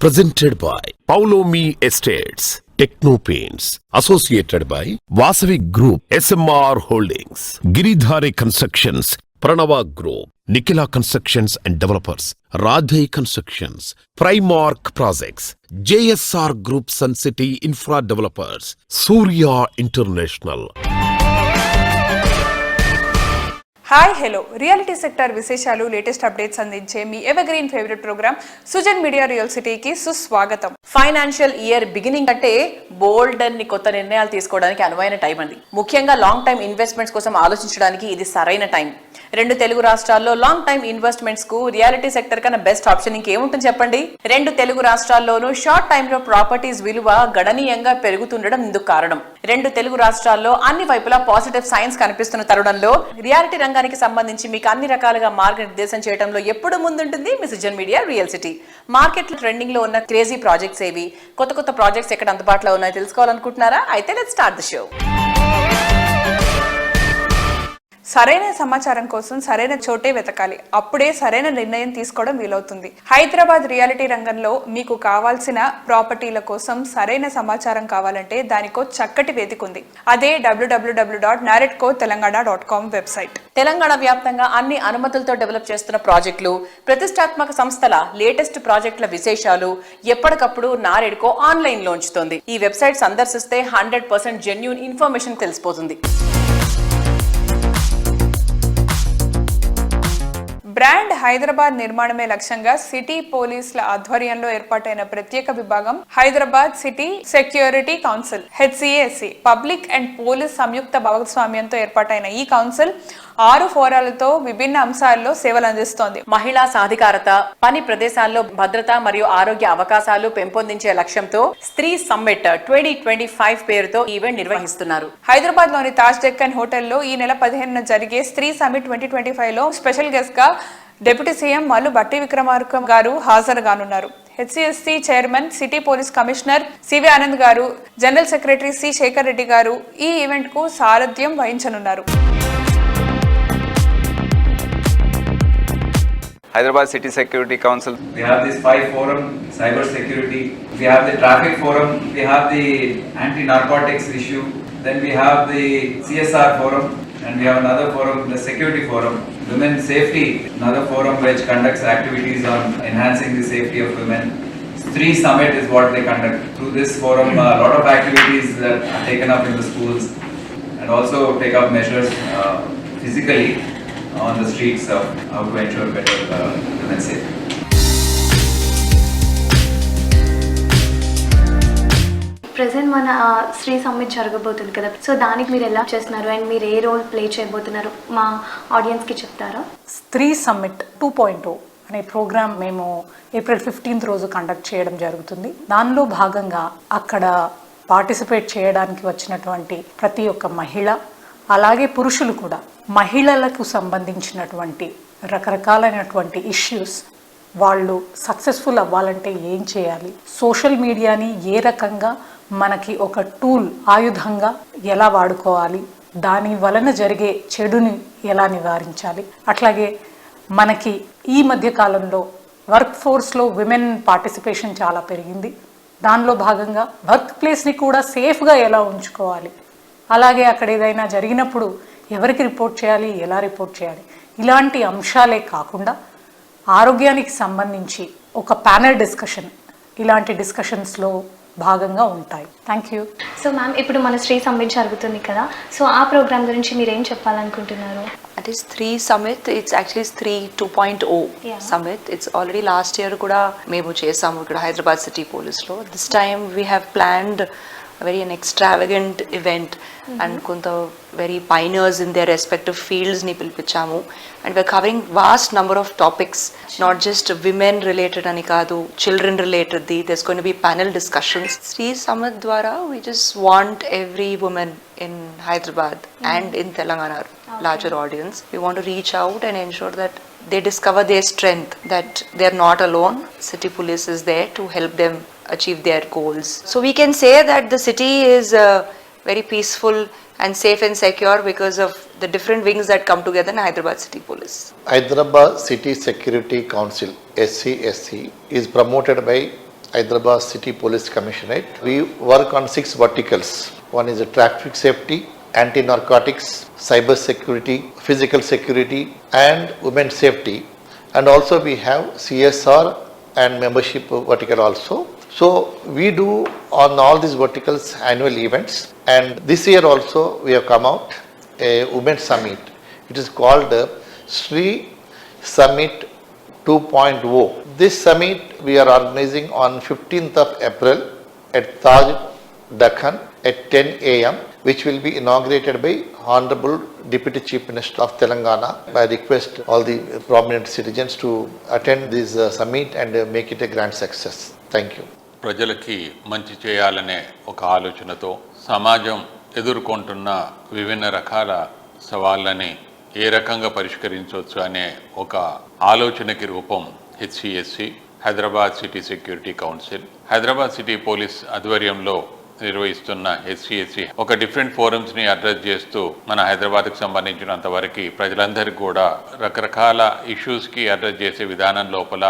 Presented by Paulomi Estates, Techno Paints, associated by Vasavi Group, SMR Holdings, Giridhari Constructions, Pranava Group, Nikhila Constructions and Developers, Radhai Constructions, Primark Projects, JSR Group Sun City Infra Developers, Surya International. Hi hello reality sector విశేషాలు latest updates అందించే మీ evergreen favourite programme Sujan Media Real సిటీకి సుస్వాగతం. Financial year beginning అంటే బోల్డ్ అన్ని కొత్త నిర్ణయాలు తీసుకోవడానికి అనువైన టైం అండి. ముఖ్యంగా లాంగ్ టైం ఇన్వెస్ట్మెంట్స్ కోసం ఆలోచించడానికి ఇది సరైన టైం. 2 తెలుగు రాష్ట్రాల్లో లాంగ్ టైం ఇన్వెస్ట్మెంట్స్ కు రియాలిటీ సెక్టర్ కన్నా బెస్ట్ ఆప్షన్ ఇంకేముంటుంది చెప్పండి. 2 తెలుగు రాష్ట్రాల్లోనూ షార్ట్ టైమ్ లో ప్రాపర్టీస్ విలువ గణనీయంగా పెరుగుతుండడం ఇందుకు కారణం. 2 తెలుగు రాష్ట్రాల్లో అన్ని వైపులా పాజిటివ్ సైన్స్ కనిపిస్తున్న తరుణంలో రియాలిటీ రంగానికి సంబంధించి మీకు అన్ని రకాలుగా మార్గనిర్దేశం చేయడంలో ఎప్పుడు ముందుంటుంది మీ Sujan Media Real City. Market లో ట్రెండింగ్ లో ఉన్న క్రేజీ ప్రాజెక్ట్స్ ఏవి, కొత్త ప్రాజెక్ట్స్ ఎక్కడ అందుబాటులో ఉన్నాయో తెలుసుకోవాలనుకుంటున్నారా? అయితే లెట్స్ స్టార్ట్ ది షో. సరైన సమాచారం కోసం సరైన చోటే వెతకాలి, అప్పుడే సరైన నిర్ణయం తీసుకోవడం వీలవుతుంది. హైదరాబాద్ రియాలిటీ రంగంలో మీకు కావాల్సిన ప్రాపర్టీల కోసం సరైన సమాచారం కావాలంటే దానికో చక్కటి వేదిక ఉంది. అదే www.narretcotelangana.com వెబ్సైట్. తెలంగాణ వ్యాప్తంగా అన్ని అనుమతులతో డెవలప్ చేస్తున్న ప్రాజెక్టులు, ప్రతిష్టాత్మక సంస్థల లేటెస్ట్ ప్రాజెక్టుల విశేషాలు ఎప్పటికప్పుడు నారెడ్కో ఆన్లైన్ లో ఉంచుతోంది. ఈ వెబ్సైట్ సందర్శిస్తే 100% జెన్యూన్ ఇన్ఫర్మేషన్ తెలిసిపోతుంది. బ్రాండ్ హైదరాబాద్ నిర్మాణమే లక్ష్యంగా సిటీ పోలీసుల ఆధ్వర్యంలో ఏర్పాటైన ప్రత్యేక విభాగం Hyderabad City Security Council HCSC public and police సంయుక్త భాగస్వామ్యంతో ఏర్పాటైన ఈ కౌన్సిల్ 6 ఫోరాలతో విభిన్న అంశాల్లో సేవలు అందిస్తోంది. మహిళా సాధికారత, పని ప్రదేశాల్లో భద్రత మరియు ఆరోగ్య అవకాశాలు పెంపొందించే లక్ష్యంతో స్త్రీ సమ్మిట్ 2025 పేరుతో ఈవెంట్ నిర్వహిస్తున్నారు. హైదరాబాద్ లోని తాజ్ డెక్కన్ హోటల్లో ఈ నెల 15న జరిగే స్త్రీ సమ్మిట్ 2025 లో స్పెషల్ గెస్ట్ గా డిప్యూటీ సీఎం మల్లు భట్టి విక్రమార్క గారు హాజరుగానున్నారు. HCSC chairman, city police commissioner CV Anand గారు, general secretary C Shekar Reddy గారు ఈ ఈవెంట్ కు సారథ్యం వహించనున్నారు. Hyderabad City Security Council. We have this 5 forum, cyber security. We have the traffic forum. We have the anti-narcotics issue. Then we have the CSR forum. And we have another forum, the security forum. Women safety, another forum which conducts activities on enhancing the safety of women. Stree Summit is what they conduct. Through this forum, a lot of activities that are taken up in the schools and also take up measures physically on the streets of how to ensure better women's safety. Present మన Shri summit జరగబోతుంది కదా, so దానికి మీరు ఎలా చేస్తున్నారు and మీరు ఏ role play చేయబోతున్నారు మా ఆడియన్స్కి చెప్తారా? స్త్రీ సమ్మిట్ 2.0 అనే ప్రోగ్రామ్ మేము ఏప్రిల్ 15th రోజు కండక్ట్ చేయడం జరుగుతుంది. దానిలో భాగంగా అక్కడ పార్టిసిపేట్ చేయడానికి వచ్చినటువంటి ప్రతి ఒక్క మహిళ, అలాగే పురుషులు కూడా మహిళలకు సంబంధించినటువంటి రకరకాలైనటువంటి ఇష్యూస్, వాళ్ళు సక్సెస్ఫుల్ అవ్వాలంటే ఏం చేయాలి, సోషల్ మీడియాని ఏ రకంగా మనకి ఒక టూల్, ఆయుధంగా ఎలా వాడుకోవాలి, దాని వలన జరిగే చెడుని ఎలా నివారించాలి, అట్లాగే మనకి ఈ మధ్య కాలంలో వర్క్ ఫోర్స్లో విమెన్ పార్టిసిపేషన్ చాలా పెరిగింది. దానిలో భాగంగా వర్క్ ప్లేస్ని కూడా సేఫ్గా ఎలా ఉంచుకోవాలి, అలాగే అక్కడ ఏదైనా జరిగినప్పుడు ఎవరికి రిపోర్ట్ చేయాలి, ఎలా రిపోర్ట్ చేయాలి, ఇలాంటి అంశాలే కాకుండా ఆరోగ్యానికి సంబంధించి ఒక ప్యానెల్ డిస్కషన్, ఇలాంటి డిస్కషన్స్లో భాగంగా ఉంటాయి. Thank you. సో మ్యామ్, ఇప్పుడు మన శ్రీ సమ్మిట్ జరుగుతుంది కదా, సో ఆ ప్రోగ్రామ్ గురించి మీరు ఏం చెప్పాలనుకుంటున్నారు? It is Stree Summit. It's actually Stree 2.0 Summit. It's already last year kuda memo chesamu ikkada Hyderabad City Police lo. This time we have planned an extravagant event and konta very pioneers in their respective fields ni pilpichamu, and we're covering vast number of topics, not just women related ani kaadu, children related. There's going to be panel discussions. Stree Summit dwara we just want every woman in Hyderabad and in Telangana, larger audience, we want to reach out and ensure that they discover their strength, that they're not alone. City Police is there to help them achieve their goals. So we can say that the city is very peaceful and safe and secure because of the different wings that come together in Hyderabad City Police. Hyderabad City Security Council, HCSC, is promoted by Hyderabad City Police Commissionerate. We work on 6 verticals. One is traffic safety, anti-narcotics, cyber security, physical security, and women's safety. And also we have CSR and membership vertical also. So we do on all these verticals annual events, and this year also we have come out a women's summit. It is called Sri Summit 2.0. This summit we are organizing on 15th of April at Taj Dakhan at 10 a.m. which will be inaugurated by Honorable Deputy Chief Minister of Telangana. I request all the prominent citizens to attend this summit and make it a grand success. Thank you. ప్రజలకి మంచి చేయాలనే ఒక ఆలోచనతో సమాజం ఎదుర్కొంటున్న విభిన్న రకాల సవాళ్ళని ఏ రకంగా పరిష్కరించవచ్చు అనే ఒక ఆలోచనకి రూపం HCSC, Hyderabad City Security Council. Hyderabad city police ఆధ్వర్యంలో నిర్వహిస్తున్న హెచ్సిఎస్సి ఒక డిఫరెంట్ ఫోరమ్స్ని అడ్రస్ చేస్తూ మన హైదరాబాద్కి సంబంధించినంత వరకు ప్రజలందరికీ కూడా రకరకాల ఇష్యూస్కి అడ్రస్ చేసే విధానం లోపల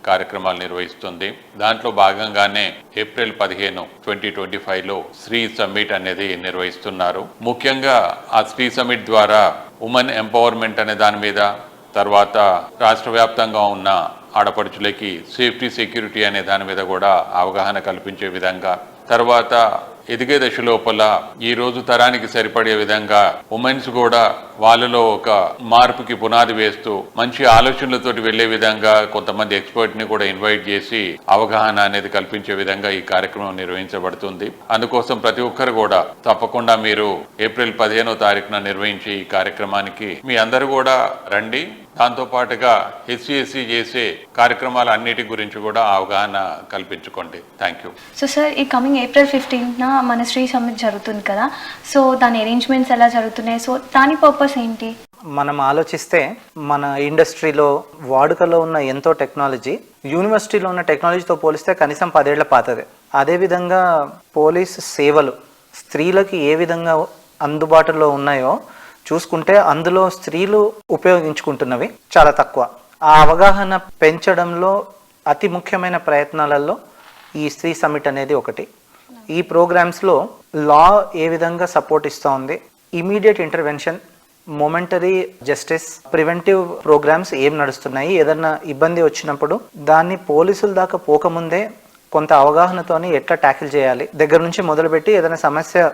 కార్యక్రమాలు నిర్వహిస్తుంది. దాంట్లో భాగంగానే ఏప్రిల్ 15, 2025లో శ్రీ సమ్మిట్ అనేది నిర్వహిస్తున్నారు. ముఖ్యంగా ఆ శ్రీ సమ్మిట్ ద్వారా ఉమెన్ ఎంపవర్మెంట్ అనే దాని మీద, తర్వాత రాష్ట్ర వ్యాప్తంగా ఉన్న ఆడపడుచులకి సేఫ్టీ సెక్యూరిటీ అనే దాని మీద కూడా అవగాహన కల్పించే విధంగా, తర్వాత ఎదిగే దశ లోపల ఈ రోజు తరానికి సరిపడే విధంగా ఉమెన్స్ కూడా వాళ్ళలో ఒక మార్పుకి పునాది వేస్తూ మంచి ఆలోచనలతోటి వెళ్లే విధంగా కొంతమంది ఎక్స్పర్ట్ ని కూడా ఇన్వైట్ చేసి అవగాహన అనేది కల్పించే విధంగా ఈ కార్యక్రమం నిర్వహించబడుతుంది. అందుకోసం ప్రతి ఒక్కరు కూడా తప్పకుండా మీరు ఏప్రిల్ 15వ తారీఖున నిర్వహించే ఈ కార్యక్రమానికి మీ అందరూ కూడా రండి. దాంతో పాటుగా హెచ్సిఎస్సి చేసే కార్యక్రమాల అన్నిటి గురించి కూడా అవగాహన కల్పించుకోండి. Thank you. సో సార్, ఈ కమింగ్ ఏప్రిల్ 15న మన శ్రీ సమ్మిట్ జరుగుతుంది కదా, సో దాని అరేంజ్మెంట్స్ ఎలా జరుగుతున్నాయి, సో దాని పర్పస్ ఏంటి? మనం ఆలోచిస్తే మన ఇండస్ట్రీలో వాడుకలో ఉన్న ఎంతో టెక్నాలజీ యూనివర్సిటీలో ఉన్న టెక్నాలజీతో పోలిస్తే కనీసం 10 ఏళ్ల పాతదే. అదేవిధంగా పోలీస్ సేవలు స్త్రీలకి ఏ విధంగా అందుబాటులో ఉన్నాయో చూసుకుంటే అందులో స్త్రీలు ఉపయోగించుకుంటున్నవి చాలా తక్కువ. ఆ అవగాహన పెంచడంలో అతి ముఖ్యమైన ప్రయత్నాలలో ఈ స్త్రీ సమ్మిట్ అనేది ఒకటి. ఈ ప్రోగ్రామ్స్లో లా ఏ విధంగా సపోర్ట్ ఇస్తూ ఉంది, immediate intervention, momentary justice, preventive programs ఏం నడుస్తున్నాయి, ఏదన్నా ఇబ్బంది వచ్చినప్పుడు దాన్ని పోలీసుల దాకా పోకముందే కొంత అవగాహనతోని ఎట్లా ట్యాకిల్ చేయాలి దగ్గర నుంచి మొదలుపెట్టి ఏదైనా సమస్య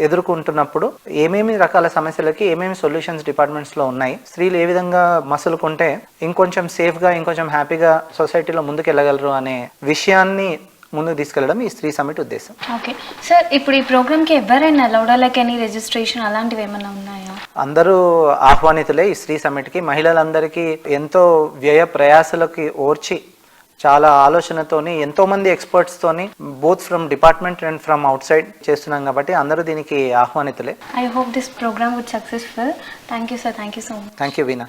ఎదుర్కొంటున్నప్పుడు ఏమేమి రకాల సమస్యలకి ఏమేమి సొల్యూషన్స్ డిపార్ట్మెంట్స్లో ఉన్నాయి, స్త్రీలు ఏ విధంగా మసులుకుంటే ఇంకొంచెం సేఫ్గా ఇంకొంచెం హ్యాపీగా సొసైటీలో ముందుకెళ్ళగలరు అనే విషయాన్ని ముందుకు తీసుకెళ్లడం ఈ స్త్రీ సమ్మిట్ ఉద్దేశం. ఓకే సార్, ఇప్పుడు ఈ ప్రోగ్రామ్కి ఎవరైనా అలౌడా, లైక్ ఎనీ రిజిస్ట్రేషన్ అలాంటివి ఏమైనా ఉన్నాయా? అందరూ ఆహ్వానితులే ఈ స్త్రీ సమ్మిట్కి. మహిళలందరికీ ఎంతో వ్యయ ప్రయాసలకి ఓర్చి చాలా ఆలోచనతోని ఎంతోమంది ఎక్స్పర్ట్స్తోని both from department and from outside చేస్తున్నాం కాబట్టి అందరూ దీనికి ఆహ్వానితులే. I hope this programme would successful. Thank you sir, thank you so much. Thank you Veena.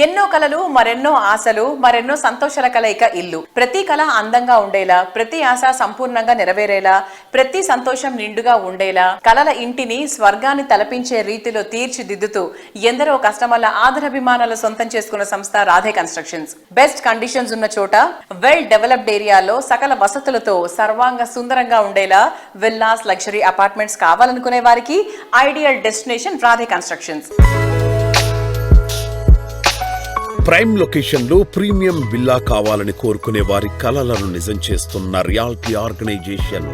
ఎన్నో కలలు, మరెన్నో ఆశలు, మరెన్నో సంతోషాల కలయిక ఇల్లు. ప్రతి కళ అందంగా ఉండేలా, ప్రతి ఆశ సంపూర్ణంగా నెరవేరేలా, ప్రతి సంతోషం నిండుగా ఉండేలా కలల ఇంటిని స్వర్గాన్ని తలపించే రీతిలో తీర్చిదిద్దుతూ ఎందరో కస్టమర్ల ఆదరాభిమానాలు సొంతం చేసుకున్న సంస్థ రాధే కన్స్ట్రక్షన్స్. బెస్ట్ కండిషన్స్ ఉన్న చోట, వెల్ డెవలప్డ్ ఏరియాలో సకల వసతులతో సర్వాంగ సుందరంగా ఉండేలా విల్లాస్, లగ్జరీ అపార్ట్మెంట్స్ కావాలనుకునే వారికి ideal destination Radhe constructions. Prime location లో ప్రీమియం విల్లా కావాలని కోరుకునే వారి కలలను నిజం చేస్తున్న reality organization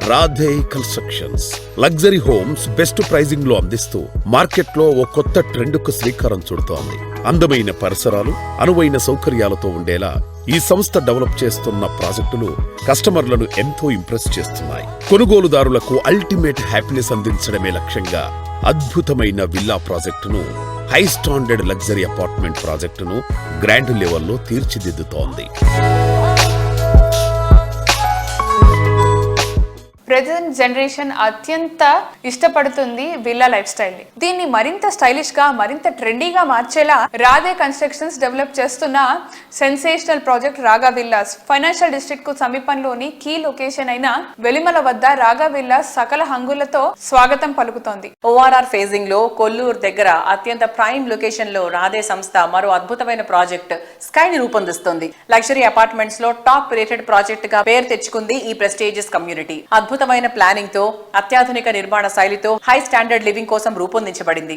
Radhe constructions. Luxury homes best pricing లో అందిస్తూ మార్కెట్ లో ఓ కొత్త ట్రెండ్ కు శ్రీకారం చుడుతోంది. అందమైన పరిసరాలు, అనువైన సౌకర్యాలతో ఉండేలా ఈ సంస్థ డెవలప్ చేస్తున్న ప్రాజెక్టులు కస్టమర్లను ఎంతో ఇంప్రెస్ చేస్తున్నాయి. కొనుగోలుదారులకు అల్టిమేట్ హ్యాపీనెస్ అందించడమే లక్ష్యంగా అద్భుతమైన విల్లా ప్రాజెక్టును, హై స్టాండర్డ్ లగ్జరీ అపార్ట్మెంట్ ప్రాజెక్టును గ్రాండ్ లెవెల్లో తీర్చిదిద్దుతోంది. ప్రెజెంట్ జనరేషన్ అత్యంత ఇష్టపడుతుంది విల్లా లైఫ్ స్టైల్ ని. దీన్ని మరింత స్టైలిష్ గా, మరింత ట్రెండీగా మార్చేలా రాధే కన్స్ట్రక్షన్స్ డెవలప్ చేస్తున్న సెన్సేషనల్ ప్రాజెక్ట్ రాగా విల్లాస్ ఫైనాన్షియల్ డిస్ట్రిక్ట్ కు సమీపంలోని కీ లొకేషన్ అయిన వెలిమల వద్ద రాగా విల్లాస్ సకల హంగులతో స్వాగతం పలుకుతోంది. ORR ఫేజింగ్ లో కొల్లూరు దగ్గర అత్యంత ప్రైమ్ లొకేషన్ లో రాధే సంస్థ మరో అద్భుతమైన ప్రాజెక్ట్ స్కై ని రూపొందిస్తుంది. లగ్జరీ అపార్ట్మెంట్స్ లో టాప్ రేటెడ్ ప్రాజెక్ట్ గా పేరు తెచ్చుకుంది ఈ ప్రెస్టీజియస్ కమ్యూనిటీ. అద్భుతమైన ప్లానింగ్ తో, అత్యాధునిక నిర్మాణ శైలితో హై స్టాండర్డ్ లివింగ్ కోసం రూపొందించబడింది.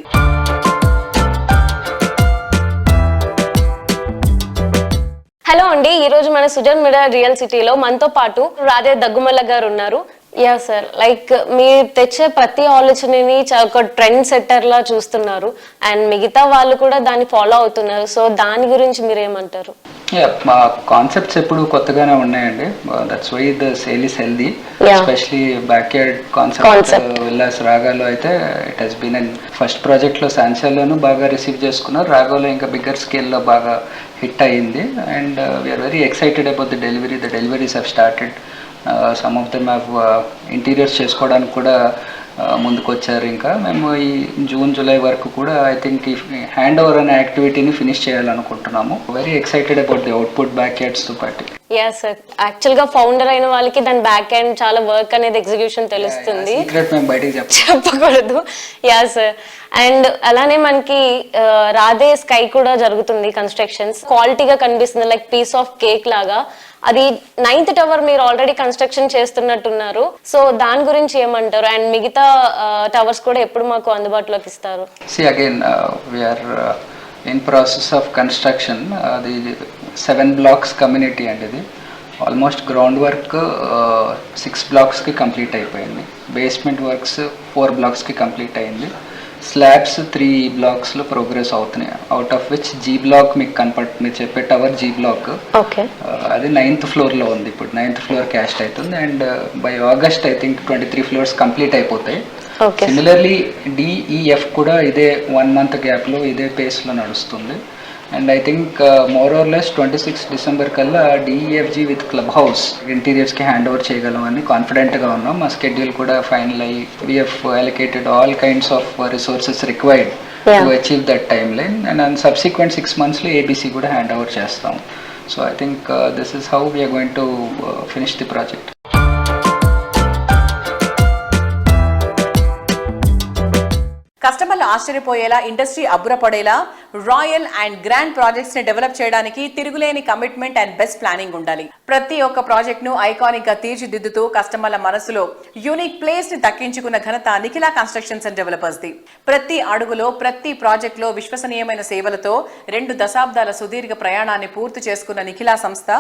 హలో అండి, ఈ రోజు మన సుజన్ మిడా రియల్ సిటీలో మనతో పాటు రాధే దగ్గుమల్ల గారు ఉన్నారు. యా సార్, లైక్ మీరు తెచ్చే ప్రతి ఆలోచనని ఒక ట్రెండ్ సెట్టర్ లా చూస్తున్నారు అండ్ మిగతా వాళ్ళు కూడా దాన్ని ఫాలో అవుతున్నారు. సో దాని గురించి మీరేమంటారు? మా కాన్సెప్ట్స్ ఎప్పుడు కొత్తగానే ఉన్నాయండి. That's why the sale is healthy. Especially backyard concept villas రాగాలో అయితే it has been and first project లో శాంసల్లోనూ బాగా రిసీవ్ చేసుకున్నారు. రాగాలో ఇంకా బిగ్గర్ స్కేల్లో బాగా హిట్ అయ్యింది and we are very excited about the delivery. The deliveries have started. Some of them have interiors చేసుకోవడానికి కూడా ముందుకు వచ్చారు. ఇంకా మేము ఈ జూన్ జూలై వరకు కూడా ఐ థింక్ ఈ హ్యాండ్ ఓవర్ అనే యాక్టివిటీని ఫినిష్ చేయాలనుకుంటున్నాము. Very excited about the output back yards తో పాటు. యా సార్, యాక్చువల్ గా ఫౌండర్ అయిన వాళ్ళకి దాని బ్యాక్ ఎండ్ చాలా వర్క్ అనేది ఎగ్జిక్యూషన్ తెలుస్తుంది, మేము బయటికి చెప్పకూడదు. యా సార్, అండ్ అలానే మనకి రాధే స్కై కూడా జరుగుతుంది కన్స్ట్రక్షన్స్. క్వాలిటీగా కనిపిస్తుంది, లైక్ పీస్ ఆఫ్ కేక్ లాగా. అది 9th టవర్ మీరు ఆల్రెడీ కన్స్ట్రక్షన్ చేస్తున్నట్టున్నారు. సో దాని గురించి ఏమంటారు? అండ్ మిగతా టవర్స్ కూడా ఎప్పుడు మాకు అందుబాటులోకి ఇస్తారు? Again we are in process of construction. అది 7 blocks కమ్యూనిటీ అండి. ఇది almost ground work 6 blocks complete అయిపోయింది. బేస్మెంట్ వర్క్స్ 4 blocks కంప్లీట్ అయింది. స్లాబ్స్ 3 blocks ప్రోగ్రెస్ అవుతున్నాయి. Out of which G block మీకు మీరు చెప్పే టవర్ G block అది 9th floor ఉంది. ఇప్పుడు 9th floor క్యాస్ట్ అవుతుంది and by August I think 23 floors complete అయిపోతాయి. సిమిలర్లీ DEF కూడా ఇదే 1 month గ్యాప్లో ఇదే పేస్లో నడుస్తుంది. And I think more or less 26 December కల్లా DEFG విత్ క్లబ్ హౌస్ ఇంటీరియర్స్కి హ్యాండ్ ఓవర్ చేయగలమని కాన్ఫిడెంట్గా ఉన్నాం. మా స్కెడ్యూల్ కూడా ఫైనల్ అయ్యి we've allocated all kinds of resources required to achieve that timeline. And subsequent 6 months ABC కూడా hand over చేస్తాం. So I think this is how we are going to finish the project. కస్టమర్లు ఆశ్చర్యపోయేలా, industry అబ్బురపడేలా royal and grand projects ని develop చేయడానికి తిరుగులేని commitment and best planning ఉండాలి. ప్రతి ఒక్క ప్రాజెక్ట్ ను ఐకానిక్ గా తీర్చిదిద్దుతూ కస్టమర్ల మనసులో యూనిక్ ప్లేస్ ని దక్కించుకున్న ఘనత Nikhila Constructions and developers the. ప్రతి అడుగులో, ప్రతి ప్రాజెక్ట్ లో విశ్వసనీయమైన సేవలతో 2 దశాబ్దాల సుదీర్ఘ ప్రయాణాన్ని పూర్తి చేసుకున్న నిఖిలా సంస్థ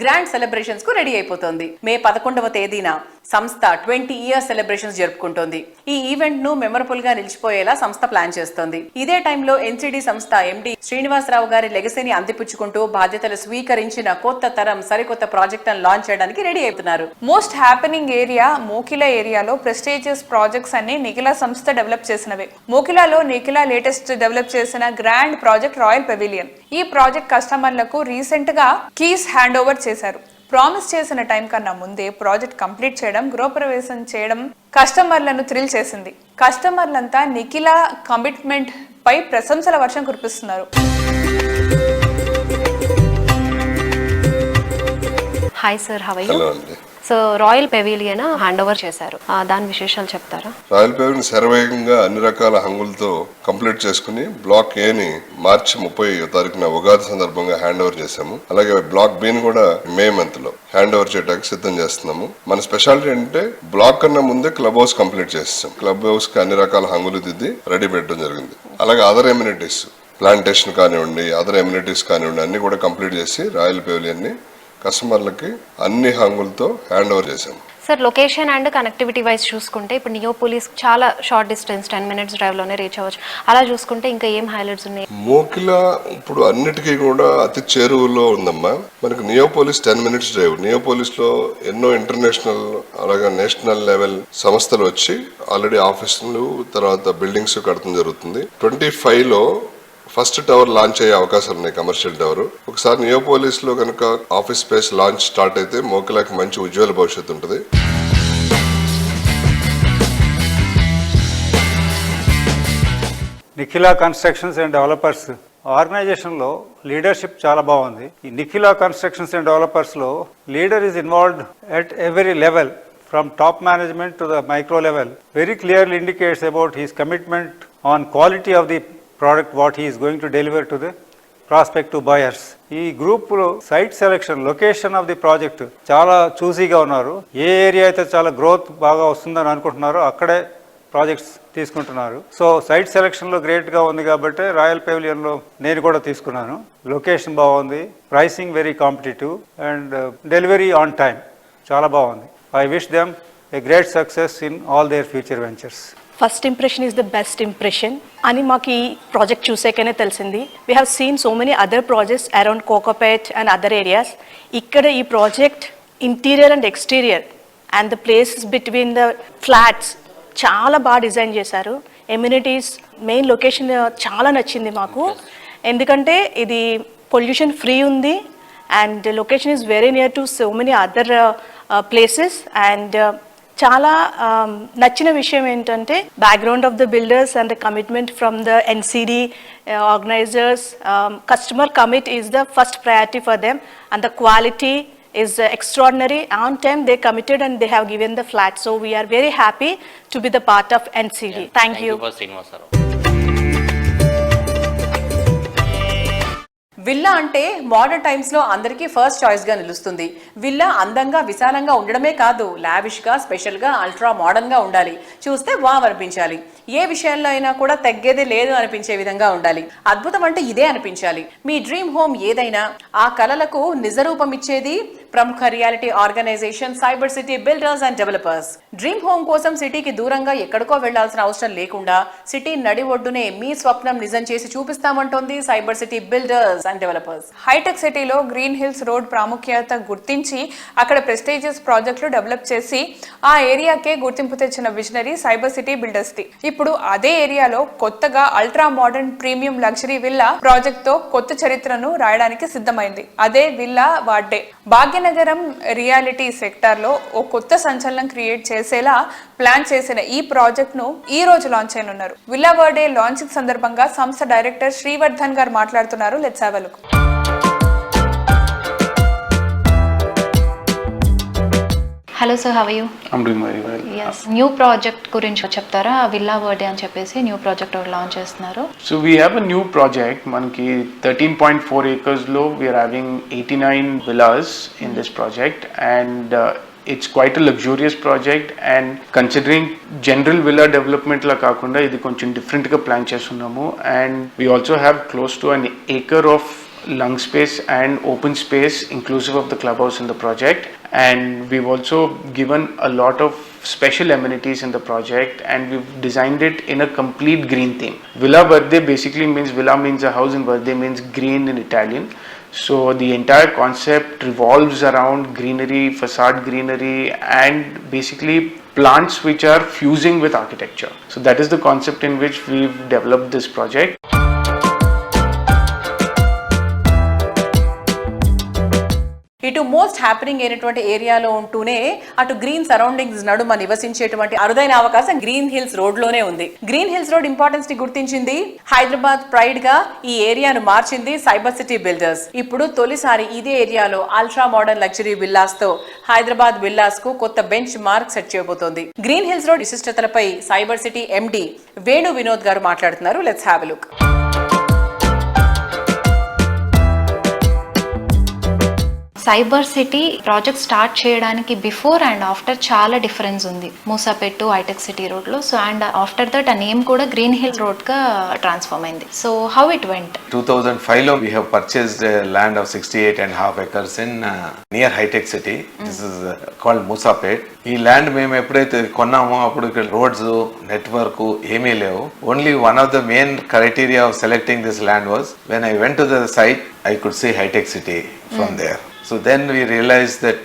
గ్రాండ్ సెలబ్రేషన్స్ కు రెడీ అయిపోతుంది. మే 11వ తేదీన సంస్థ 20 years సెలబ్రేషన్స్ జరుపుకుంటోంది. ఈ ఈవెంట్ ను మెమరబుల్ గా నిలిచిపోయేలా సంస్థ ప్లాన్ చేస్తోంది. ఇదే టైంలో NCD సంస్థ MD శ్రీనివాసరావు గారి లెగసీని అందిపుచ్చుకుంటూ బాధ్యతలు స్వీకరించిన కొత్త తరం సరికొత్త ప్రాజెక్ట్ లాంచ్ చేయడానికి రెడీ అవుతున్నారు. మోస్ట్ హ్యాపెనింగ్ ఏరియా మోకిలా ఏరియాలో ప్రెస్టీజియస్ ప్రాజెక్ట్స్ అన్ని నిఖిలా సంస్థ డెవలప్ చేసినవే. మోకిలాలో నిఖిలా లేటెస్ట్ డెవలప్ చేసిన గ్రాండ్ ప్రాజెక్ట్ రాయల్ పెవిలియన్. ఈ ప్రాజెక్ట్ కస్టమర్లకు రీసెంట్ గా కీస్ హ్యాండ్ ఓవర్ చేశారు. ప్రామిస్ చేసిన టైం కన్నా ముందే ప్రాజెక్ట్ కంప్లీట్ చేయడం, గృహప్రవేశం చేయడం కస్టమర్లను థ్రిల్ చేసింది. కస్టమర్లంతా నిఖిలా కమిట్మెంట్ పై ప్రశంసల వర్షం కురిపిస్తున్నారు. Hi sir, how are you? So Royal Pavilion hand over చేశారు, దాని విశేషాలు చెప్తారా? రాయల్ పెవిలియన్ శరవేగంగా అన్ని రకాల హంగులతో కంప్లీట్ చేసుకుని బ్లాక్ ఏని మార్చి 30వ తారీఖున ఉగాది సందర్భంగా హ్యాండ్ ఓవర్ చేశాము. అలాగే బ్లాక్ బి ని కూడా మే మంత్ లో హ్యాండ్ ఓవర్ చేయడానికి సిద్ధం చేస్తున్నాము. మన స్పెషాలిటీ అంటే బ్లాక్ కన్నా ముందే క్లబ్ హౌస్ కంప్లీట్ చేస్తాం. క్లబ్ హౌస్ కి అన్ని రకాల హంగులు దిద్ది రెడీ పెట్టడం జరిగింది. అలాగే అదర్ ఎమ్యూనిటీస్, ప్లాంటేషన్ కానివ్వండి, అదర్ ఎమ్యూనిటీస్ కానివ్వండి, అన్ని కూడా కంప్లీట్ చేసి రాయల్ పెవిలియన్ ని కస్టమర్లకి అన్ని హంగులతో హ్యాండ్ ఓవర్ చేశాము. Sir, location and connectivity wise చూసుకుంటే ఇప్పుడు నియోపోలిస్ చాలా షార్ట్ డిస్టెన్స్ 10 minutes డ్రైవ్ లోనే రీచ్ అవ్వచ్చు. అలా చూసుకుంటే ఇంకా ఏం హైలైట్స్ ఉన్నాయి? మోకిలా ఇప్పుడు అన్నిటికీ కూడా అతి చేరువలో ఉందమ్మా. మనకి నియోపోలిస్ 10 minutes డ్రైవ్. నియోపోలిస్ లో ఎన్నో ఇంటర్నేషనల్ అలాగే నేషనల్ లెవెల్ సంస్థలు వచ్చి ఆల్రెడీ ఆఫీసులు తర్వాత బిల్డింగ్స్ కట్టడం జరుగుతుంది. 25 లో ఫస్ట్ టవర్ లాంచ్ అయ్యే అవకాశాలు ఉన్నాయి, కమర్షియల్ టవర్. ఒకసారి నియోపోలిస్ లో కనుక ఆఫీస్ స్పేస్ లాంచ్ స్టార్ట్ అయితే మోకిలాకి మంచి ఉజ్వల భవిష్యత్తు ఉంటుంది. నిఖిలా కన్స్ట్రక్షన్స్ అండ్ డెవలపర్స్ ఆర్గనైజేషన్లో లీడర్షిప్ చాలా బాగుంది. ఈ నిఖిలా కన్స్ట్రక్షన్స్ అండ్ డెవలపర్స్లో leader is involved at every level from top management to the micro level, very clearly indicates about his commitment on quality of the product what he is going to deliver to the prospective buyers. ఈ group site selection, location of the project చాలా చూసీగా ఉన్నారు. ఏ area అయితే చాలా growth బాగా వస్తుందని అనుకుంటున్నారో అక్కడే ప్రాజెక్ట్స్ తీసుకుంటున్నారు. సో సైట్ సెలెక్షన్లో గ్రేట్గా ఉంది కాబట్టి రాయల్ పెవిలియన్లో నేను కూడా తీసుకున్నాను. లొకేషన్ బాగుంది, pricing very competitive and delivery on time చాలా బాగుంది. I wish them a great success in all their future ventures. First impression is the best impression అని మాకు ఈ ప్రాజెక్ట్ చూసాకనే తెలిసింది. We have seen so many other projects around Kokapet and other areas. ఇక్కడ ఈ project interior and exterior and the places between the flats చాలా బాగా design చేశారు. ఎమ్యూనిటీస్, మెయిన్ లొకేషన్ చాలా నచ్చింది మాకు. ఎందుకంటే ఇది పొల్యూషన్ ఫ్రీ ఉంది and location is very near to so many other places. And చాలా నచ్చిన విషయం ఏంటంటే background of the builders and the commitment from the NCD organisers. Customer commit is the first priority for them and the quality is extraordinary. On time they committed and they have given the flat. So we are very happy to be the part of NCD. Yes, thank you. Villa అంటే modern times లో అందరికీ first choice గా నిలుస్తుంది. Villa అందంగా విశాలంగా ఉండడమే కాదు, lavish గా, స్పెషల్ గా, అల్ట్రా మోడర్న్ గా ఉండాలి. చూస్తే వావ్ అనిపించాలి. ఏ విషయాల్లో అయినా కూడా తగ్గేదే లేదు అనిపించే విధంగా ఉండాలి. అద్భుతం అంటే ఇదే అనిపించాలి. మీ డ్రీమ్ హోమ్ ఏదైనా ఆ కలలకు నిజరూపం ఇచ్చేది ప్రముఖ reality organization cyber city builders and developers. Dream home కోసం సిటీకి దూరంగా ఎక్కడికో వెళ్లాల్సిన అవసరం లేకుండా సిటీ నడి ఒడ్డునే మీ స్వప్నం నిజం చేసి చూపిస్తామంటోంది Cyber city builders and Developers. హైటెక్ సిటీలో గ్రీన్ హిల్స్ రోడ్ ప్రాముఖ్యత గుర్తించి అక్కడ ప్రెస్టీజియస్ ప్రాజెక్టులు డెవలప్ చేసి ఆ ఏరియాకే గుర్తింపు తెచ్చిన visionary cyber city builders the. ఇప్పుడు అదే ఏరియాలో కొత్తగా ultra modern premium luxury villa project తో కొత్త చరిత్రను రాయడానికి సిద్ధమైంది. అదే విల్లా వాడ్డే. భాగ్యనగరం రియాలిటీ సెక్టార్ లో ఓ కొత్త సంచలనం క్రియేట్ చేసేలా ప్లాన్ చేసిన ఈ ప్రాజెక్ట్ ను ఈ రోజు లాంచ్ చేయనున్నారు. విల్లా వాడ్డే లాంచింగ్ సందర్భంగా సంస్థ డైరెక్టర్ శ్రీవర్ధన్ గారు మాట్లాడుతున్నారు. Let's have a look. Hello sir, how are you? I'm doing very well. Yes. New project గురించి చెప్తారా? విల్లా వర్డే అని చెప్పేసి న్యూ ప్రాజెక్ట్ ఒకటి లాంచ్ చేస్తున్నారు. So we have a new project. మనకి 13.4 acres లో we are having 89 villas in this project and it's quite a luxurious project and considering general villa development la కాకుండా ఇది కొంచెం different గా ప్లాన్ చేస్తున్నాము. And we also have close to an acre of lung space and open space inclusive of the clubhouse in the project, and we've also given a lot of special amenities in the project and we've designed it in a complete green theme. Villa Verde basically means, villa means a house and Verde means green in Italian. So the entire concept revolves around greenery, facade greenery and basically plants which are fusing with architecture. So that is the concept in which we've developed this project. ఇటు most happening అయినటువంటి ఏరియాలో ఉంటూనే అటు green surroundings నడుమ నివసించేటువంటి అరుదైన అవకాశం green Hills road లోనే ఉంది. గ్రీన్ హిల్స్ రోడ్ ఇంపార్టెన్స్ ని గుర్తించింది, హైదరాబాద్ ప్రైడ్ గా ఈ ఏరియాను మార్చింది సైబర్ సిటీ బిల్డర్స్. ఇప్పుడు తొలిసారి ఇదే ఏరియాలో అల్ట్రా మోడర్న్ లగ్జరీ విల్లాస్ తో హైదరాబాద్ విల్లాస్ కు కొత్త బెంచ్ మార్క్ సెట్ చేయబోతోంది. గ్రీన్ హిల్స్ రోడ్ విశిష్టతలపై Cyber City MD Venu Vinod గారు మాట్లాడుతున్నారు. Let's have a look. Cyber City project start చేయడానికి బిఫోర్ అండ్ ఆఫ్టర్ చాలా డిఫరెన్స్ ఉంది. మూసాపేట్ టు హైటెక్ సిటీ రోడ్లో. సో అండ్ ఆఫ్టర్ దట్ ఆ నేమ్ కూడా గ్రీన్ హిల్ రోడ్గా ట్రాన్స్ఫార్మ్ అయింది. So how it went? 2005లో we have purchased a land of 68.5 acres in near High-Tech City. This is called Musapet. ఈ ల్యాండ్ మేము ఎప్పుడైతే కొన్నామో అప్పుడు ఇక్కడ రోడ్స్, నెట్వర్క్ ఏమీ లేవు. Only one of the main criteria of selecting this land was when I went to the site, I could see High-Tech City from there. So then we realized that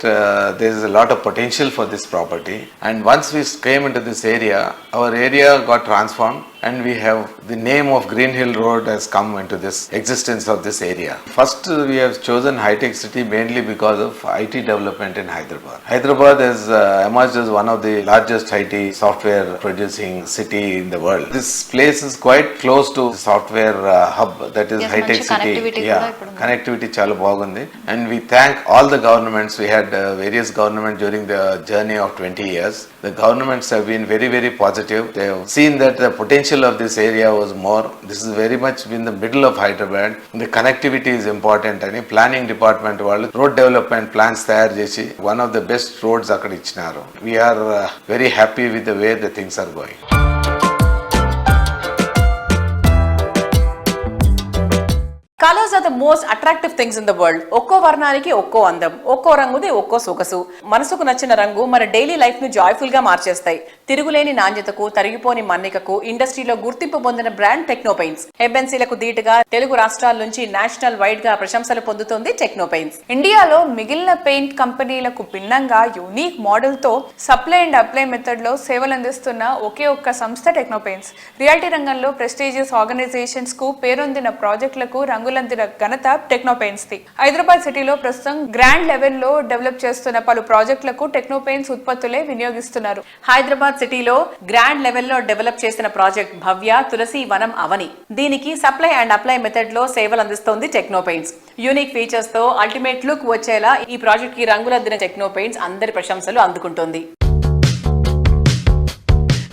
there is a lot of potential for this property, and once we came into this area, our area got transformed. and we have the name of Green Hill Road has come into this existence of this area. First, we have chosen high-tech city mainly because of IT development in Hyderabad. Hyderabad has emerged as one of the largest IT software producing city in the world. This place is quite close to the software hub, that is high-tech city. Connectivity chala bagundi, and we thank all the governments. We had various governments during the journey of 20 years. The governments have been very, very positive. They have seen that the potential of this area was more. This is very much in the middle of Hyderabad. The connectivity is important and planning department వాళ్ళు road development plans తయారు చేసి one of the best roads అక్కడ ఇచ్చినారు. We are very happy with the way the things are going. Colours are the most attractive things in the world. ఒక్కో వర్ణానికి ఒక్కో అందం, ఒక్కో రంగుది ఒక్కో సొగసు. మనసుకు నచ్చిన రంగు మన డైలీ లైఫ్ ను జాయ్ఫుల్ గా మార్చేస్తాయి. తిరుగులేని నాణ్యతకు, తరిగిపోని మన్నికకు ఇండస్ట్రీలో గుర్తింపు పొందిన బ్రాండ్ టెక్నో పెయింట్స్. హెబ్ఎన్సీలకు ధీటుగా తెలుగు రాష్ట్రాల నుంచి నేషనల్ వైడ్ గా ప్రశంసలు పొందుతోంది టెక్నో పెయింట్స్. ఇండియాలో మిగిలిన పెయింట్ కంపెనీలకు భిన్నంగా యూనిక్ మోడల్ తో సప్లై అండ్ అప్లై మెథడ్ లో సేవలు అందిస్తున్న ఒకే ఒక్క సంస్థ టెక్నో పెయింట్స్. రియాలిటీ రంగంలో ప్రెస్టీజియస్ ఆర్గనైజేషన్స్ కు పేరొందిన ప్రాజెక్టులకు రంగులందిన ఘనత టెక్నో పెయింట్స్ ది. హైదరాబాద్ సిటీలో ప్రస్తుతం గ్రాండ్ లెవెల్లో డెవలప్ చేస్తున్న పలు ప్రాజెక్టులకు టెక్నో పెయింట్స్ ఉత్పత్తులే వినియోగిస్తున్నారు. హైదరాబాద్ సిటీలో గ్రాండ్ లెవెల్లో డెవలప్ చేసిన ప్రాజెక్ట్ భవ్య తులసి వనం అవని. దీనికి సప్లై అండ్ అప్లై మెథడ్ లో సేవలు అందిస్తోంది టెక్నో పెయింట్స్. యూనిక్ ఫీచర్స్ తో అల్టిమేట్ లుక్ వచ్చేలా ఈ ప్రాజెక్ట్ కి రంగులద్దిన టెక్నో పెయింట్స్ అందరి ప్రశంసలు అందుకుంటోంది.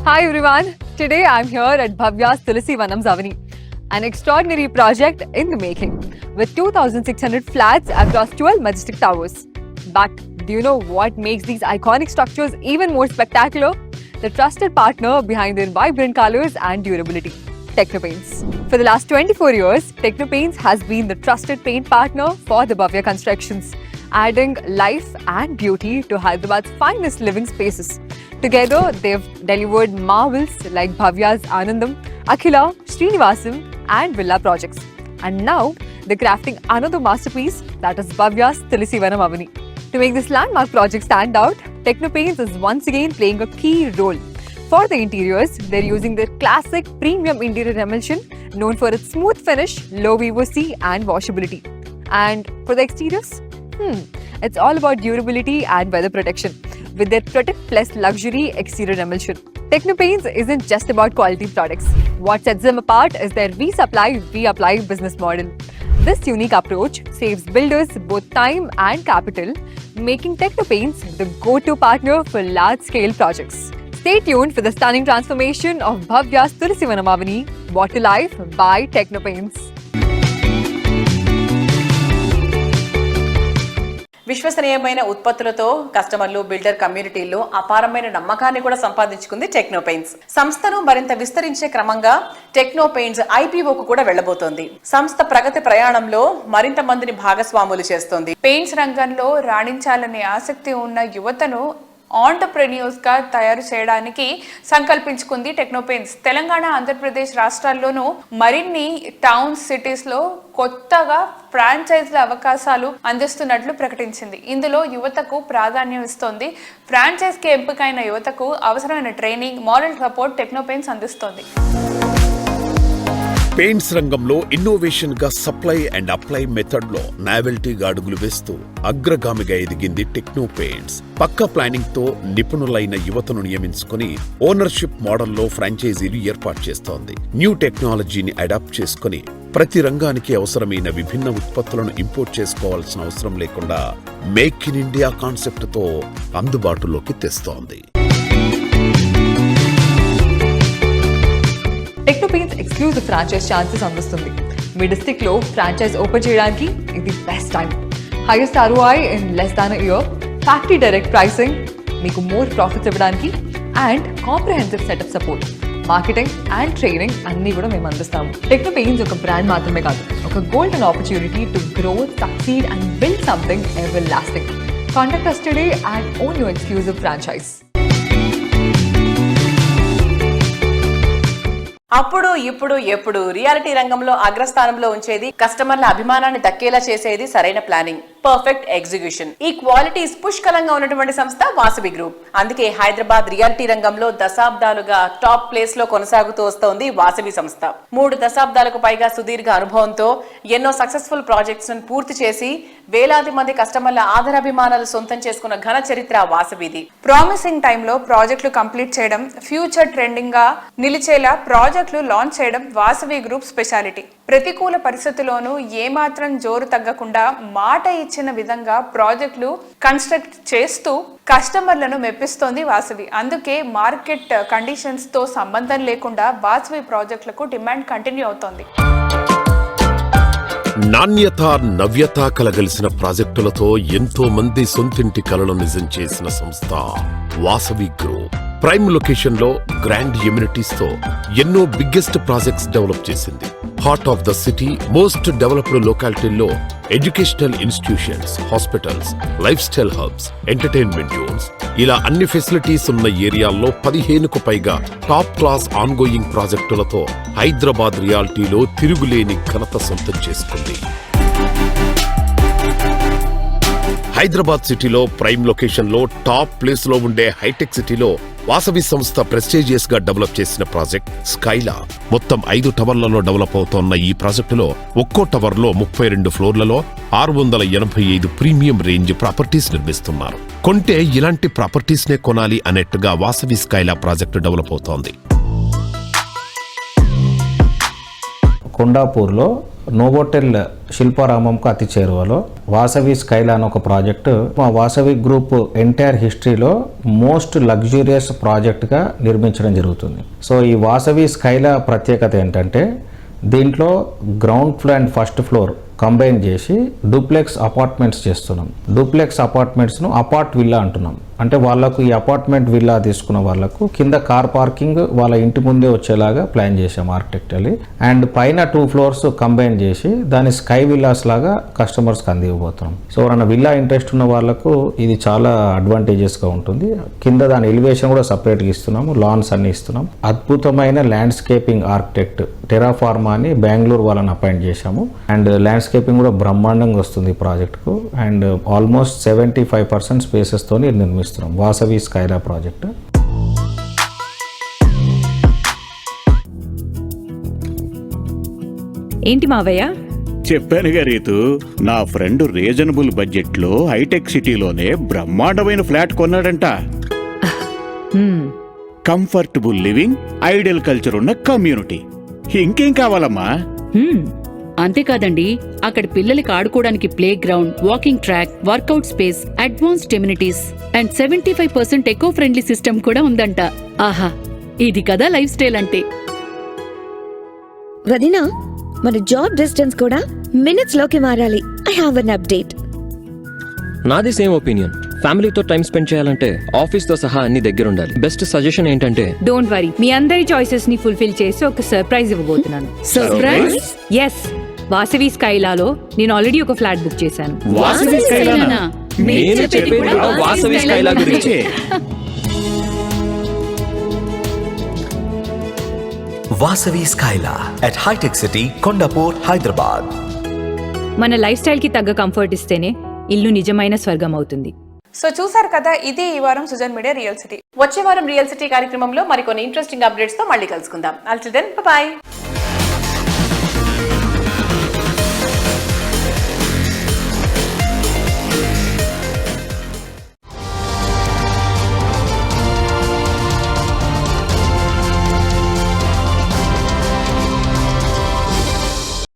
Hi everyone, today I'm here at Bhavya's Tulasi Vanam Avani, an extraordinary project in the making with 2,600 flats across 12 majestic towers. But do you know what makes these iconic structures even more spectacular? The trusted partner behind their vibrant colors and durability, Techno Paints. For the last 24 years, Techno Paints has been the trusted paint partner for the Bhavya constructions, adding life and beauty to Hyderabad's finest living spaces. Together, they've delivered marvels like Bhavya's Anandam, Akhila, Srinivasam and Villa projects. And now, they're crafting another masterpiece, that is Bhavya's Tulasi Vanam Avani. To make this landmark project stand out, Techno Paints is once again playing a key role. For the interiors, they're using their classic premium interior emulsion known for its smooth finish, low VOC and washability. And for the exteriors, it's all about durability and weather protection with their Protect Plus luxury exterior emulsion. Techno Paints isn't just about quality products. What sets them apart is their we supply, we apply business model. This unique approach saves builders both time and capital, making Techno Paints the go-to partner for large-scale projects. Stay tuned for the stunning transformation of Bhavya's Tulasi Vanam Avani, brought to life by Techno Paints. విశ్వసనీయమైన ఉత్పత్తులతో కస్టమర్లు, builder కమ్యూనిటీల్లో అపారమైన నమ్మకాన్ని కూడా సంపాదించుకుంది techno paints. సంస్థను మరింత విస్తరించే క్రమంగా టెక్నో పెయింట్స్ ఐపీఓకు కూడా వెళ్లబోతోంది. సంస్థ ప్రగతి ప్రయాణంలో మరింత మందిని భాగస్వాములు చేస్తోంది. పెయింట్స్ రంగంలో రాణించాలనే ఆసక్తి ఉన్న యువతను ఆంటర్ప్రెన్యూర్స్ గా తయారు చేయడానికి సంకల్పించుకుంది టెక్నో పెయింట్స్. తెలంగాణ, ఆంధ్రప్రదేశ్ రాష్ట్రాల్లోనూ మరిన్ని టౌన్స్, సిటీస్ లో కొత్తగా ఫ్రాంచైజ్ల అవకాశాలు అందిస్తున్నట్లు ప్రకటించింది. ఇందులో యువతకు ప్రాధాన్యం ఇస్తోంది. ఫ్రాంచైజ్ కి ఎంపికైన యువతకు అవసరమైన training, moral support techno paints అందిస్తోంది. పెయింట్స్ రంగంలో ఇన్నోవేషన్ గా సప్లై అండ్ అప్లై మెథడ్ లో నావెల్టీగా అడుగులు వేస్తూ అగ్రగామిగా ఎదిగింది టెక్నో పెయింట్స్. పక్కా ప్లానింగ్ తో నిపుణులైన యువతను నియమించుకుని ఓనర్షిప్ మోడల్లో ఫ్రాంచైజీలు ఏర్పాటు చేస్తోంది. న్యూ టెక్నాలజీని అడాప్ట్ చేసుకుని ప్రతి రంగానికి అవసరమైన విభిన్న ఉత్పత్తులను ఇంపోర్ట్ చేసుకోవాల్సిన అవసరం లేకుండా మేక్ ఇన్ ఇండియా కాన్సెప్ట్ తో అందుబాటులోకి తెస్తోంది. Techno Paints exclusive franchise chances అందిస్తుంది. మీ డిస్ట్రిక్ట్ లో ఫ్రాంచైజ్ ఓపెన్ చేయడానికి ఇది best time. Highest ROI in less than year, factory direct pricing, మీకు మోర్ ప్రాఫిట్స్ ఇవ్వడానికి and comprehensive setup support, marketing and training అన్ని కూడా మేము అందిస్తాము. టెక్నో పెయింట్స్ ఒక బ్రాండ్ మాత్రమే కాదు, ఒక golden opportunity to grow, succeed and build something ever lasting. Contact us today and own your exclusive franchise. అప్పుడు ఇప్పుడు ఎప్పుడు రియాలిటీ రంగంలో అగ్రస్థానంలో ఉంచేది, కస్టమర్ల అభిమానాన్ని దక్కేలా చేసేది సరైన ప్లానింగ్. Perfect execution. ఈ క్వాలిటీస్ పుష్కలంగా ఉన్నటువంటి సంస్థ వాసవి గ్రూప్. అందుకే హైదరాబాద్ రియాలిటీ రంగంలో దశాబ్దాలుగా టాప్ ప్లేస్ లో కొనసాగుతూ వస్తోంది వాసవి సంస్థ. 3 దశాబ్దాలకు పైగా సుదీర్ఘ అనుభవంతో ఎన్నో సక్సెస్ఫుల్ ప్రాజెక్ట్స్ ను పూర్తి చేసి వేలాది మంది కస్టమర్ల ఆదరాభిమానాలు సొంతం చేసుకున్న ఘన చరిత్ర వాసవిది. ప్రామిసింగ్ టైంలో ప్రాజెక్టులు కంప్లీట్ చేయడం, ఫ్యూచర్ ట్రెండింగ్ గా నిలిచేలా ప్రాజెక్టులు లాంచ్ చేయడం వాసవి గ్రూప్ స్పెషాలిటీ. ప్రతికూల పరిస్థితుల్లోనూ ఏమాత్రం జోరు తగ్గకుండా మాట ఇచ్చిన విధంగా ప్రాజెక్టులు కన్స్ట్రక్ట్ చేస్తూ కస్టమర్లను మెప్పిస్తోంది వాసవి. అందుకే మార్కెట్ కండిషన్స్ తో సంబంధం లేకుండా వాసవి ప్రాజెక్టులకు డిమాండ్ కంటిన్యూ అవుతోంది. నాణ్యత నవ్యత కలగలిసిన ప్రాజెక్టులతో ఎంతో మంది సొంతింటి కలను నిజం చేసిన సంస్థ వాసవి గ్రూప్. ప్రైమ్ లొకేషన్ లో గ్రాండ్ ఎమ్యూనిటీస్ తో ఎన్నో బిగ్గెస్ట్ ప్రాజెక్ట్స్ డెవలప్ చేసింది. Heart of the city most developed లొకాలిటీల్లో educational institutions, hospitals, lifestyle hubs, entertainment zones ఇలా అన్ని ఫెసిలిటీస్ ఉన్న ఏరియాల్లో 15కు పైగా టాప్ క్లాస్ ఆన్గోయింగ్ ప్రాజెక్టులతో హైదరాబాద్ రియాలిటీలో తిరుగులేని ఘనత సొంతం చేసుకుంది. హైదరాబాద్ సిటీలో ప్రైమ్ లొకేషన్ లో టాప్ ప్లేస్ లో ఉండే హైటెక్ సిటీలో వాసవి సంస్థ ప్రెస్టీజియస్ గా డెవలప్ చేసిన ప్రాజెక్ట్ స్కైలా. మొత్తం 5 టవర్లలో డెవలప్ అవుతోన్న ఈ ప్రాజెక్టులో ఒక్కో టవర్ లో 32 ఫ్లోర్లలో 685 ప్రీమియం రేంజ్ ప్రాపర్టీస్ నిర్మిస్తున్నారు. కొంటే ఇలాంటి ప్రాపర్టీస్ నే కొనాలి అన్నట్టుగా వాసవి స్కైలా ప్రాజెక్టు డెవలప్ అవుతోంది. కొండాపూర్లో నోవోటెల్ శిల్పారామంకు అతి చేరువలో వాసవి స్కైలా అని ఒక ప్రాజెక్టు మా వాసవి గ్రూప్ ఎంటైర్ హిస్టరీలో మోస్ట్ లగ్జూరియస్ ప్రాజెక్ట్గా నిర్మించడం జరుగుతుంది. సో ఈ వాసవి స్కైలా ప్రత్యేకత ఏంటంటే దీంట్లో ground floor and first floor combine చేసి డూప్లెక్స్ అపార్ట్మెంట్స్ చేస్తున్నాం. డూప్లెక్స్ అపార్ట్మెంట్స్ను అపార్ట్ విల్లా అంటున్నాం. అంటే వాళ్ళకు ఈ అపార్ట్మెంట్ విల్లా తీసుకున్న వాళ్ళకు కింద కార్ పార్కింగ్ వాళ్ళ ఇంటి ముందే వచ్చేలాగా ప్లాన్ చేసాం ఆర్కిటెక్చర్లీ. అండ్ పైన 2 ఫ్లోర్స్ కంబైన్ చేసి దాని స్కై విల్లాస్ లాగా కస్టమర్స్కి అందివ్వబోతున్నాం. సో ఎవరైనా విల్లా ఇంట్రెస్ట్ ఉన్న వాళ్ళకు ఇది చాలా అడ్వాంటేజెస్గా ఉంటుంది. కింద దాని ఎలివేషన్ కూడా సపరేట్గా ఇస్తున్నాము, లాన్స్ అన్ని ఇస్తున్నాం. అద్భుతమైన ల్యాండ్స్కేపింగ్ ఆర్కిటెక్ట్ టెరాఫార్మా అని బెంగళూరు వాళ్ళని అపాయింట్ చేశాము. అండ్ ల్యాండ్స్కేపింగ్ కూడా బ్రహ్మాండంగా వస్తుంది ఈ ప్రాజెక్టుకు. అండ్ ఆల్మోస్ట్ 75% స్పేసెస్తో నిర్మిస్తున్నాం వాసవి స్కైలా ప్రాజెక్టు. ఏంటి మావయ్య? చెప్పానుగా రీతు, నా ఫ్రెండ్ రీజనబుల్ బడ్జెట్ లో హైటెక్ సిటీలోనే బ్రహ్మాండమైన ఫ్లాట్ కొన్నాడంట. కంఫర్టబుల్ లివింగ్, ఐడియల్ కల్చర్ ఉన్న కమ్యూనిటీ. ఇంకేం కావాలమ్మా? అంతేకాదండి, అక్కడ పిల్లలకి ఆడుకోవడానికి playground, walking track, workout space, advanced amenities and 75% eco friendly system కూడా ఉందంట. ఆహా, ఇది కదా లైఫ్ స్టైల్ అంటే. వదినా, మన జాబ్ డిస్టెన్స్ కూడా మినిట్స్ లోకి మారాలి. I have an update. నాది సేమ్ ఒపీనియన్. ఫ్యామిలీతో టైం స్పెండ్ చేయాలంటే ఆఫీస్ తో సహా అన్ని దగ్గర ఉండాలి. బెస్ట్ సజెషన్ ఏంటంటే డోంట్ వరీ, మీ అందరి చాయిసెస్ ని ఫుల్ఫిల్ చేసి ఒక సర్ప్రైజ్ ఇవ్వబోతున్నాను. సర్ప్రైజ్? ఎస్, వాసవి స్కైలాలో నేను ఆల్రెడీ ఒక ఫ్లాట్ బుక్ చేశాను. వాసవి స్కైలానా? నేను చెప్పేది కూడా వాసవి స్కైలా గురించే. వాసవి స్కైలా at హైటెక్ సిటీ, కొండాపూర్, హైదరాబాద్. మన లైఫ్ స్టైల్ కి తగ్గ కంఫర్ట్ ఇస్తేనే ఇల్లు నిజమైన స్వర్గం అవుతుంది. సో చూసారు కదా, ఇది ఈ వారం సుజన్ మీడియా రియల్ సిటీ. వచ్చే వారం రియల్ సిటీ కార్యక్రమంలో మరికొన్ని ఇంట్రెస్టింగ్ అప్డేట్స్ తో మళ్ళీ కలుసుకుందాం. Until then, bye bye.